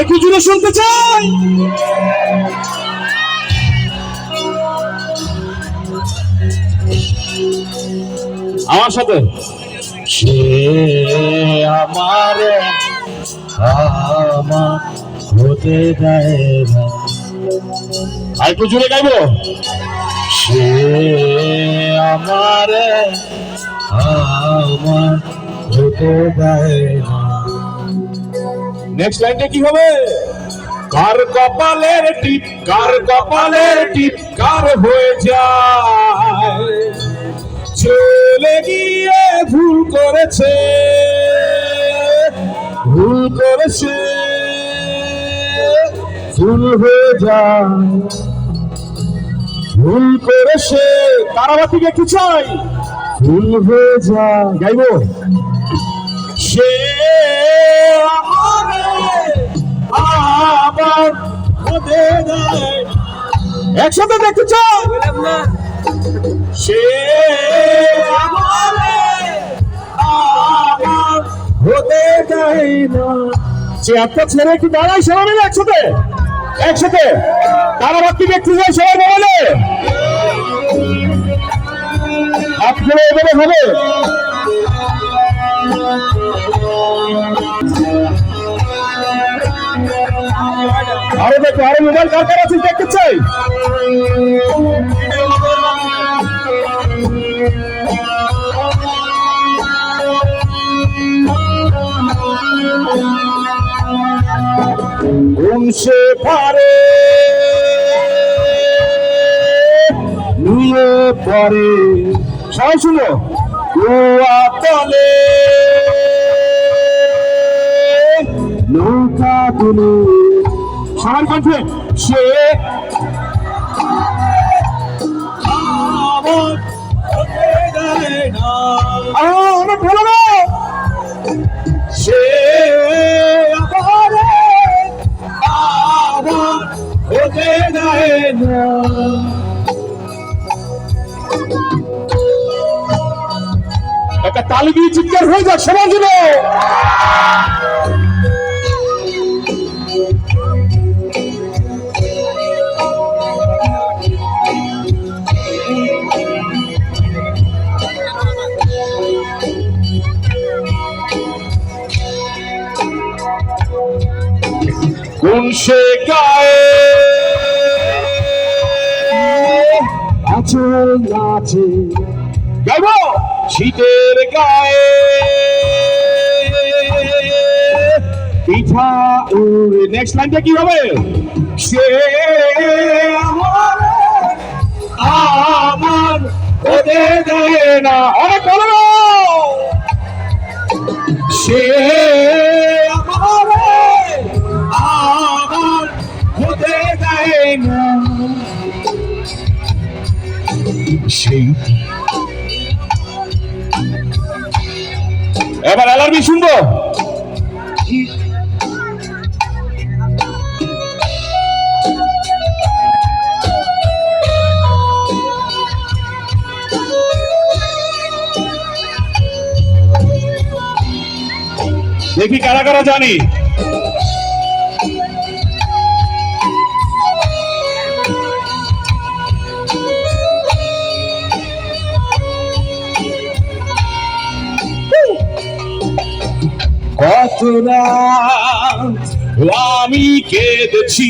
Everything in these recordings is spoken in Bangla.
একটু জুড়ে শুনতে চাই। আমার সাথে সে আমার আমার হতে দেয় না। আর একটু জুড়ে গাইবো। সে আমার আমার হতে দেয় না। নেক্সট লাইনটা কি হবে? কার কপালের টিপ, কার কপালের টিপ কার হয়ে যায়, চলে গিয়ে ভুল করেছে, ভুল করেছে, ভুল হয়ে যায়, ভুল করেছে। তারাবাতিকে কি চাই? ভুল হয়ে যায়। গাইবো। সে আবার হতে দেয়। একসাথে দেখতে চাই। সে আবার হতে দেয় না। চেয়ারটা ছেড়ে একটু দাঁড়াই সবাই মিলে একসাথে, একসাথে তারাবাতি দেখতে চাই সবাই বলে। আপনারা এবারে হবে। আরো দেখো, আরো মোবাইল কার কার আছে দেখতে চাই। ঘুমছে পারে নিয়ে পরে সবাই শুনো। গোয়া তলে নৌকা তুলে সবার কণ্ঠে। সে আমার ভালো না। সে আবার হতে দেয় না। একটা তালি দিয়ে চিৎকার হয়ে যাক সবার জন্য। কোন সে গায়ে আচল নাচে, গাইব শীতের গায়ে পিঠা উড়ে। নেক্সট লাইনটা কি হবে? সে আমার আমার হতে দেয় না। অনেক ভালো। সে আমার আমার হতে দেয় না। সেই এবার অ্যালার্মি শুনবো। দেখি কারা কারা জানি। কত রাত আমি কেঁদেছি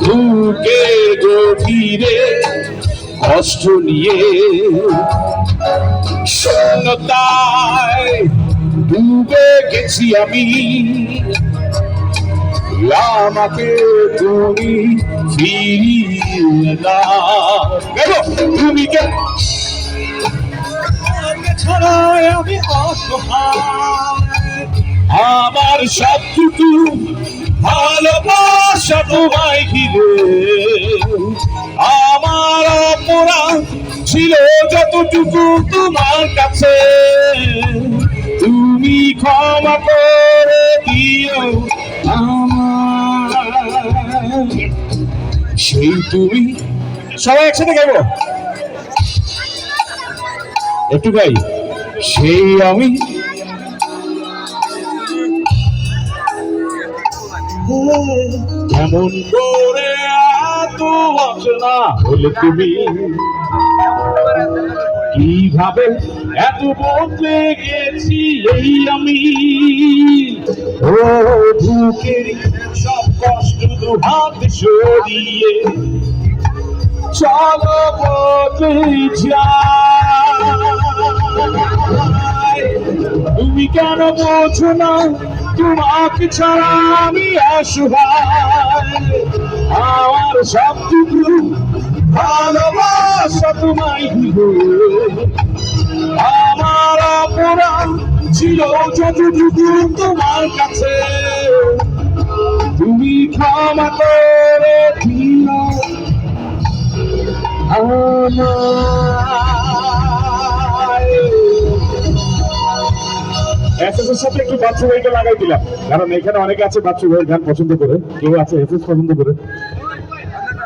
বুকে গভীরে কষ্ট নিয়ে, শূন্যতায় ডুবে গেছি আমি। আমাকে তুমি ফিরিয়ে দাও। তুমি কে ছাড়াই আমি অসহায়, আমার সবটুকু ভালোবাসা তোমায় ঘিরে। আমার অপরাধ ছিল যতটুকু তোমার কাছে, তুমি ক্ষমা করে দিও আমার। সেই তুমি। সবাই একসাথে গাইবো একটু গাই। সেই আমি কেমন করে এত অচেনা হলে তুমি, কিভাবে এত বদলে গেছি এই আমি। ও বুকের সব কষ্ট দু হাত সরিয়ে চলো বদলে যাই। তুমি কেন বোঝো না তোমাকে ছাড়া আমি অসহায়। আমার সবটুকু ভালোবাসা তোমায় দিব। আমার অপরাধ ছিল যতটুকু তোমার কাছে, তুমি ক্ষমা করে দিও আমায়। এসএসের সাথে একটু বাচ্চু ভাইকে লাগাই দিলাম, কারণ এখানে অনেকে আছে বাচ্চু ভাইয়ের গান পছন্দ করে, কেউ আছে এসএস পছন্দ করে।